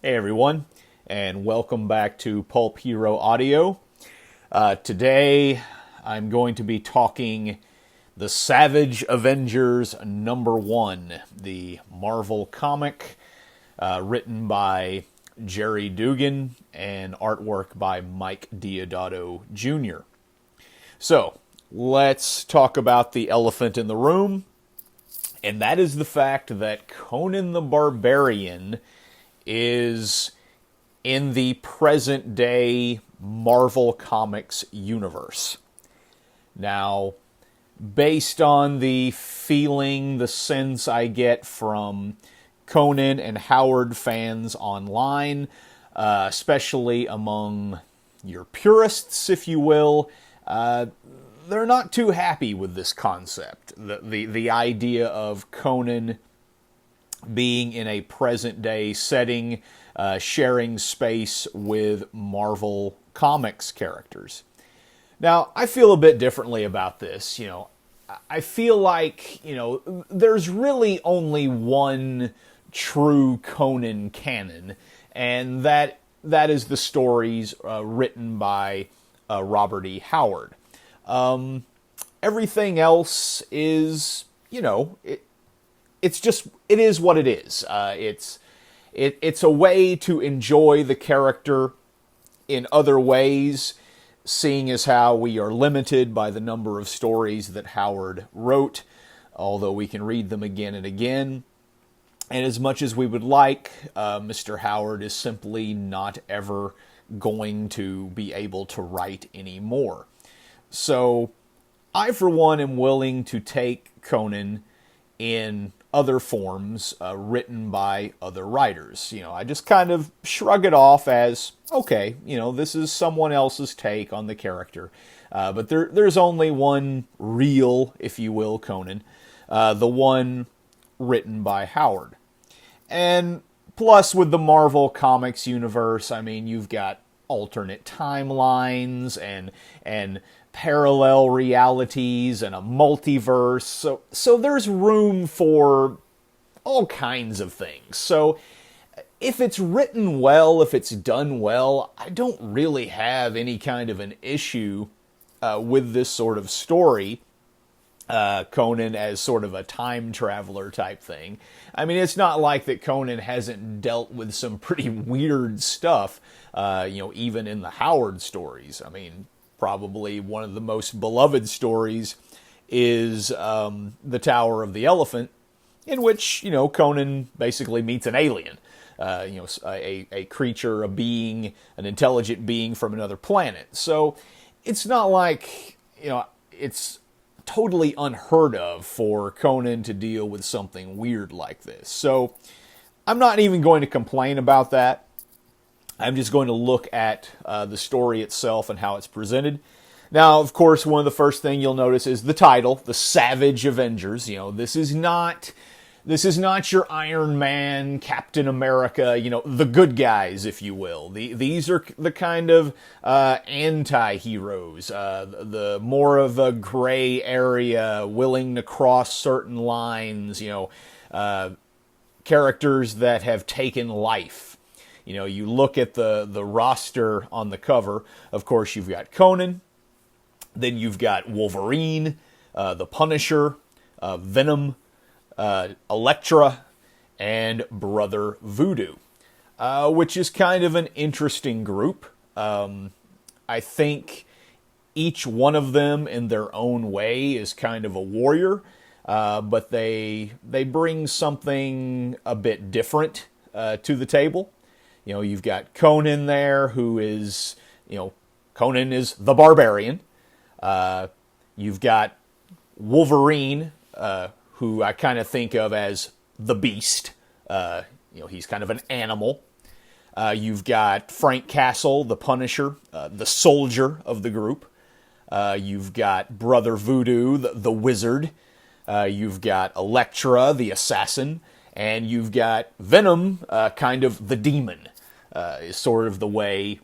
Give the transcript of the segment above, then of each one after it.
Hey everyone, and welcome back to Pulp Hero Audio. Today I'm going to be talking The Savage Avengers #1, the Marvel comic written by Gerry Duggan and artwork by Mike Deodato Jr. So, let's talk about the elephant in the room, and that is the fact that Conan the Barbarian is in the present day Marvel Comics universe. Now, based on the feeling, the sense I get from Conan and Howard fans online, especially among your purists, if you will, they're not too happy with this concept. The idea of Conan being in a present day setting, sharing space with Marvel Comics characters. Now, I feel a bit differently about this. I feel like, there's really only one true Conan canon, and that is the stories written by Robert E. Howard. Everything else is, it is what it is. It's a way to enjoy the character in other ways, seeing as how we are limited by the number of stories that Howard wrote, although we can read them again and again. And as much as we would like, Mr. Howard is simply not ever going to be able to write anymore. So I, for one, am willing to take Conan in other forms written by other writers. I just kind of shrug it off as, okay, this is someone else's take on the character. But there's only one real, if you will, Conan, the one written by Howard. And plus, with the Marvel Comics universe, you've got alternate timelines and parallel realities and a multiverse. So there's room for all kinds of things. So if it's written well, if it's done well, I don't really have any kind of an issue with this sort of story. Conan as sort of a time traveler type thing. It's not like that Conan hasn't dealt with some pretty weird stuff, even in the Howard stories. Probably one of the most beloved stories is The Tower of the Elephant, in which, Conan basically meets an alien. A creature, a being, an intelligent being from another planet. So it's not like, it's totally unheard of for Conan to deal with something weird like this. So I'm not even going to complain about that. I'm just going to look at the story itself and how it's presented. Now, of course, one of the first things you'll notice is the title, The Savage Avengers. This is not your Iron Man, Captain America, the good guys, if you will. These are the kind of anti-heroes, the more of a gray area, willing to cross certain lines, characters that have taken life. You look at the roster on the cover, of course, you've got Conan, then you've got Wolverine, the Punisher, Venom, Elektra, and Brother Voodoo, which is kind of an interesting group. I think each one of them in their own way is kind of a warrior, but they bring something a bit different to the table. You've got Conan there, who is, Conan is the barbarian. You've got Wolverine, who I kind of think of as the beast. He's kind of an animal. You've got Frank Castle, the Punisher, the soldier of the group. You've got Brother Voodoo, the wizard. You've got Elektra, the assassin. And you've got Venom, kind of the demon, is sort of the way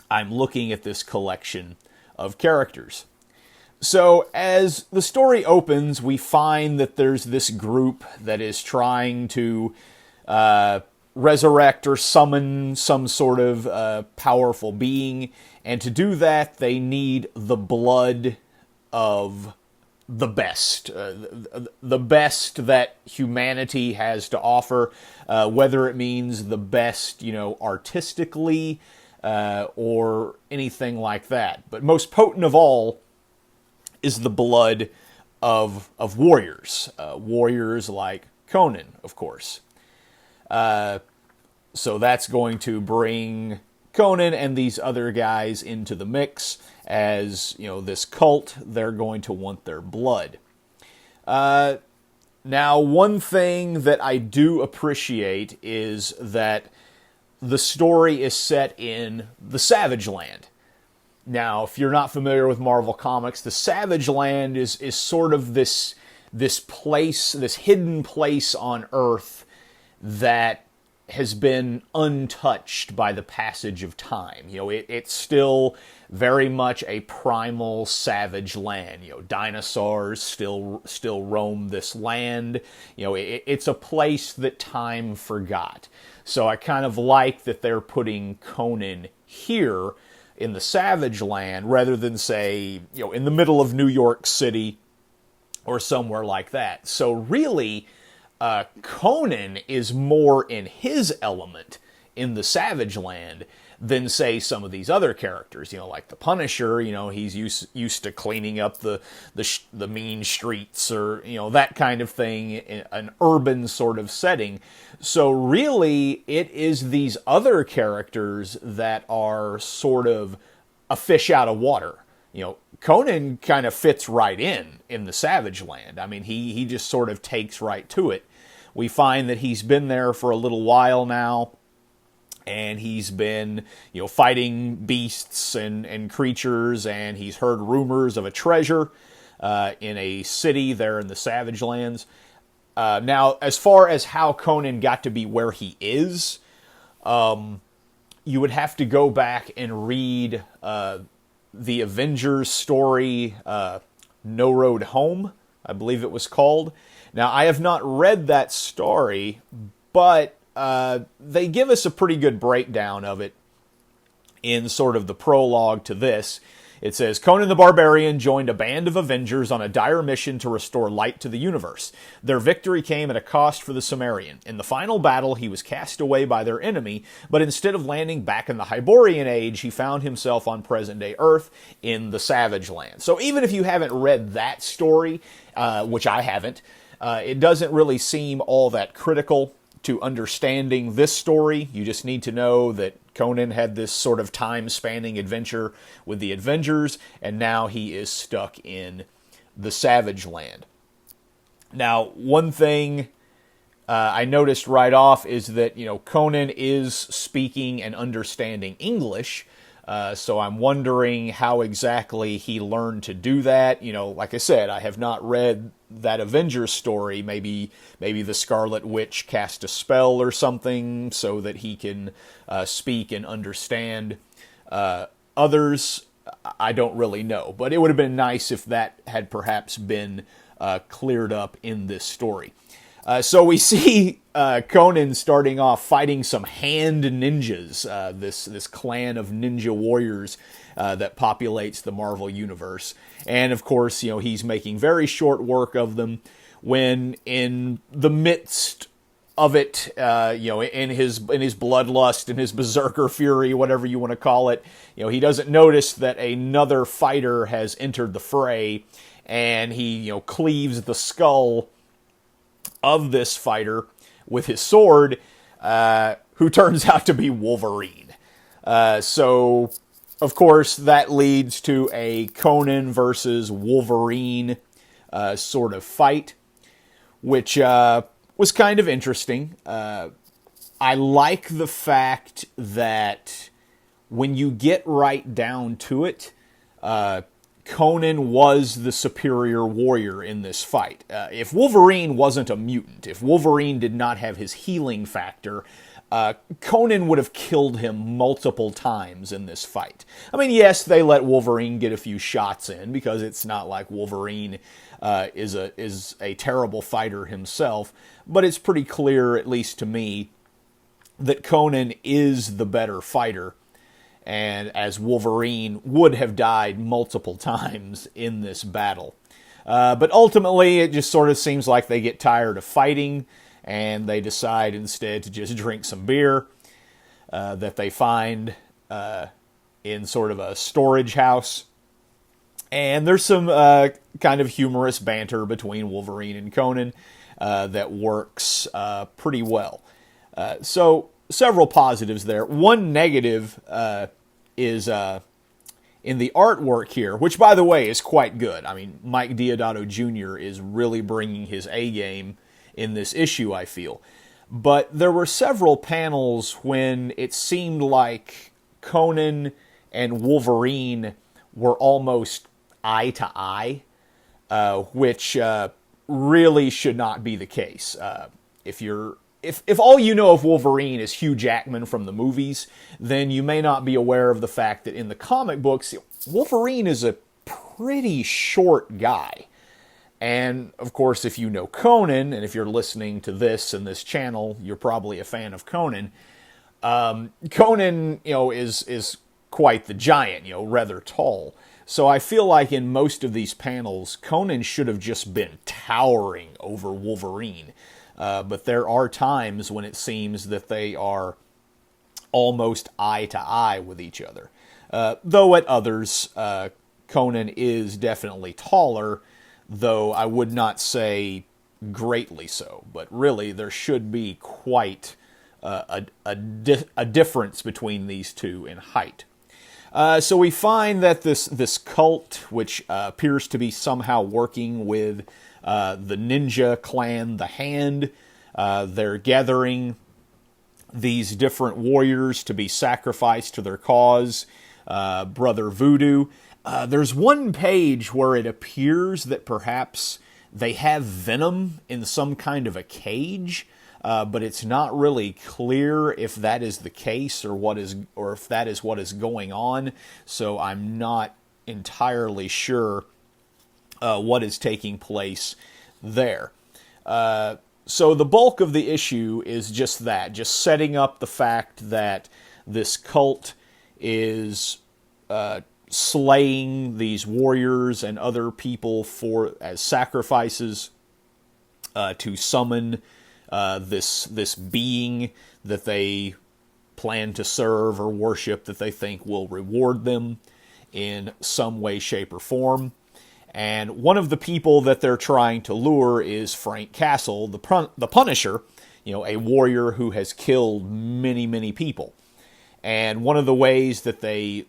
I'm looking at this collection of characters. So as the story opens, we find that there's this group that is trying to resurrect or summon some sort of powerful being. And to do that, they need the blood of the best. The best that humanity has to offer, whether it means the best, artistically, or anything like that. But most potent of all is the blood of warriors. Warriors like Conan, of course. So that's going to bring Conan and these other guys into the mix. As, this cult, they're going to want their blood. Now, one thing that I do appreciate is that the story is set in the Savage Land. Now, if you're not familiar with Marvel Comics, the Savage Land is sort of this place, this hidden place on Earth that has been untouched by the passage of time. It's still very much a primal savage land. Dinosaurs still roam this land. It's a place that time forgot. So I kind of like that they're putting Conan here in the Savage Land rather than, say, in the middle of New York City or somewhere like that. So really, Conan is more in his element in the Savage Land than, say, some of these other characters. Like the Punisher. He's used to cleaning up the mean streets, or that kind of thing in an urban sort of setting. So really, it is these other characters that are sort of a fish out of water. Conan kind of fits right in the Savage Land. I mean, he just sort of takes right to it. We find that he's been there for a little while now, and he's been, fighting beasts and creatures, and he's heard rumors of a treasure in a city there in the Savage Lands. Now, as far as how Conan got to be where he is, you would have to go back and read the Avengers story, No Road Home, I believe it was called. Now, I have not read that story, but they give us a pretty good breakdown of it in sort of the prologue to this. It says, Conan the Barbarian joined a band of Avengers on a dire mission to restore light to the universe. Their victory came at a cost for the Cimmerian. In the final battle, he was cast away by their enemy, but instead of landing back in the Hyborian Age, he found himself on present-day Earth in the Savage Land. So even if you haven't read that story, which I haven't, it doesn't really seem all that critical to understanding this story. You just need to know that Conan had this sort of time-spanning adventure with the Avengers, and now he is stuck in the Savage Land. Now, one thing I noticed right off is that, Conan is speaking and understanding English, so I'm wondering how exactly he learned to do that. Like I said, I have not read that Avengers story. Maybe the Scarlet Witch cast a spell or something so that he can speak and understand others. I don't really know, but it would have been nice if that had perhaps been cleared up in this story. So we see Conan starting off fighting some hand ninjas, this clan of ninja warriors that populates the Marvel Universe. And of course, he's making very short work of them when in the midst of it, in his bloodlust, in his berserker fury, whatever you want to call it, he doesn't notice that another fighter has entered the fray, and he, cleaves the skull of this fighter with his sword, who turns out to be Wolverine. So, of course, that leads to a Conan versus Wolverine sort of fight, which was kind of interesting. I like the fact that when you get right down to it, Conan was the superior warrior in this fight. If Wolverine wasn't a mutant, if Wolverine did not have his healing factor, Conan would have killed him multiple times in this fight. I mean, yes, they let Wolverine get a few shots in, because it's not like Wolverine is a terrible fighter himself, but it's pretty clear, at least to me, that Conan is the better fighter, and as Wolverine would have died multiple times in this battle. But ultimately, it just sort of seems like they get tired of fighting, and they decide instead to just drink some beer that they find in sort of a storage house. And there's some kind of humorous banter between Wolverine and Conan that works pretty well. So several positives there. One negative is in the artwork here, which, by the way, is quite good. I mean, Mike Deodato Jr. is really bringing his A game in this issue, I feel. But there were several panels when it seemed like Conan and Wolverine were almost eye to eye, which really should not be the case. If all you know of Wolverine is Hugh Jackman from the movies, then you may not be aware of the fact that in the comic books, Wolverine is a pretty short guy. And, of course, if you know Conan, and if you're listening to this and this channel, you're probably a fan of Conan. Conan, is quite the giant, rather tall. So I feel like in most of these panels, Conan should have just been towering over Wolverine. But there are times when it seems that they are almost eye to eye with each other. Though at others, Conan is definitely taller, though I would not say greatly so. But really, there should be quite a difference between these two in height. So we find that this cult, which appears to be somehow working with the ninja clan, the Hand, they're gathering these different warriors to be sacrificed to their cause, Brother Voodoo. There's one page where it appears that perhaps they have venom in some kind of a cage, but it's not really clear if that is the case or if that is what is going on. So I'm not entirely sure what is taking place there. So the bulk of the issue is just that, just setting up the fact that this cult is slaying these warriors and other people as sacrifices to summon this being that they plan to serve or worship, that they think will reward them in some way, shape, or form. And one of the people that they're trying to lure is Frank Castle, the Punisher, a warrior who has killed many, many people. And one of the ways that they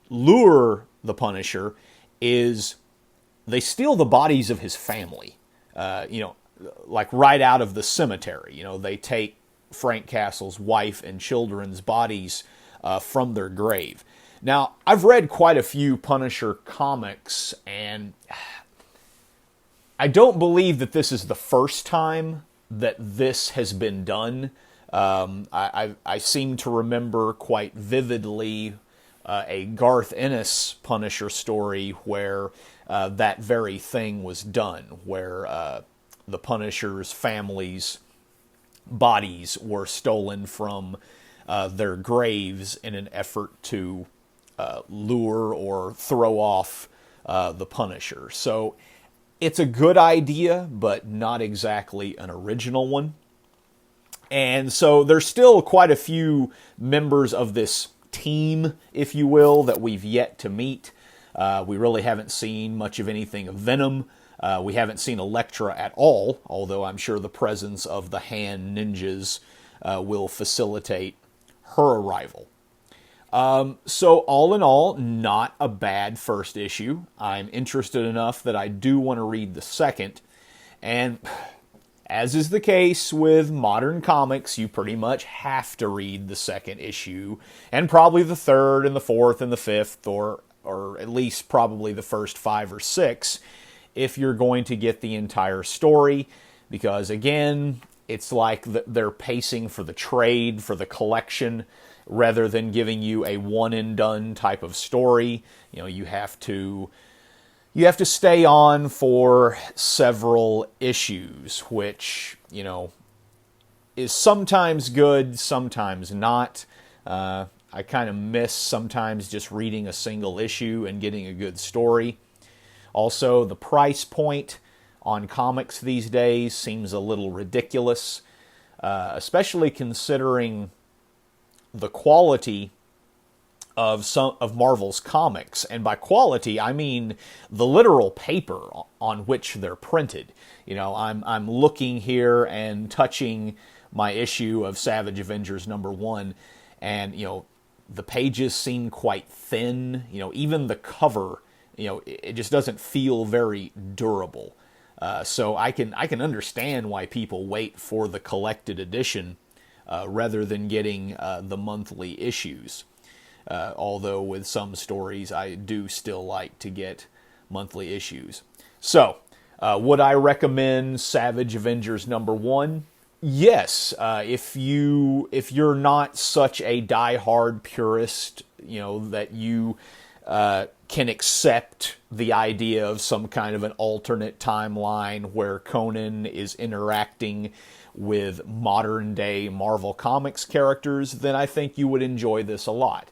lure the Punisher is they steal the bodies of his family, like right out of the cemetery. They take Frank Castle's wife and children's bodies from their grave. Now, I've read quite a few Punisher comics, and I don't believe that this is the first time that this has been done. I seem to remember quite vividly a Garth Ennis Punisher story where that very thing was done, where the Punisher's family's bodies were stolen from their graves in an effort to lure or throw off the Punisher. So it's a good idea, but not exactly an original one. And so there's still quite a few members of this team, if you will, that we've yet to meet. We really haven't seen much of anything of Venom. We haven't seen Elektra at all, although I'm sure the presence of the Hand ninjas will facilitate her arrival. So all in all, not a bad first issue. I'm interested enough that I do want to read the second. And as is the case with modern comics, you pretty much have to read the second issue, and probably the third and the fourth and the fifth, or at least probably the first 5 or 6, if you're going to get the entire story. Because again, it's like they're pacing for the trade, for the collection, rather than giving you a one-and-done type of story. You have to stay on for several issues, which, is sometimes good, sometimes not. I kind of miss sometimes just reading a single issue and getting a good story. Also, the price point on comics these days seems a little ridiculous, especially considering the quality of some of Marvel's comics. And by quality, I mean the literal paper on which they're printed. You know, I'm looking here and touching my issue of Savage Avengers #1, and you know, the pages seem quite thin. You know, even the cover, you know, it just doesn't feel very durable. So I can understand why people wait for the collected edition rather than getting the monthly issues. Although with some stories, I do still like to get monthly issues. So, would I recommend Savage Avengers #1? Yes, if you're not such a diehard purist, you know, that you can accept the idea of some kind of an alternate timeline where Conan is interacting with modern day Marvel Comics characters, then I think you would enjoy this a lot.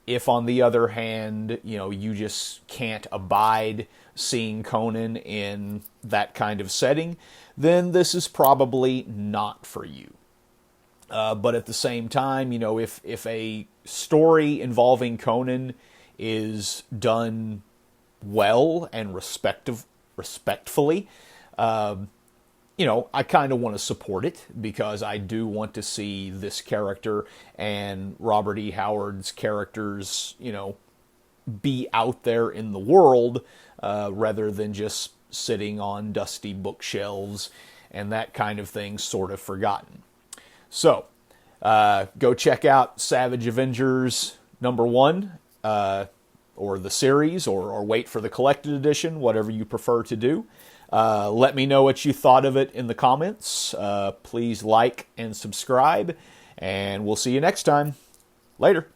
If on the other hand, you know, you just can't abide seeing Conan in that kind of setting, then this is probably not for you. But at the same time, you know, if a story involving Conan is done well and respectfully, you know, I kind of want to support it because I do want to see this character and Robert E. Howard's characters, you know, be out there in the world rather than just sitting on dusty bookshelves and that kind of thing, sort of forgotten. So, go check out Savage Avengers #1, or the series, or wait for the collected edition, whatever you prefer to do. Let me know what you thought of it in the comments. Please like and subscribe, and we'll see you next time. Later.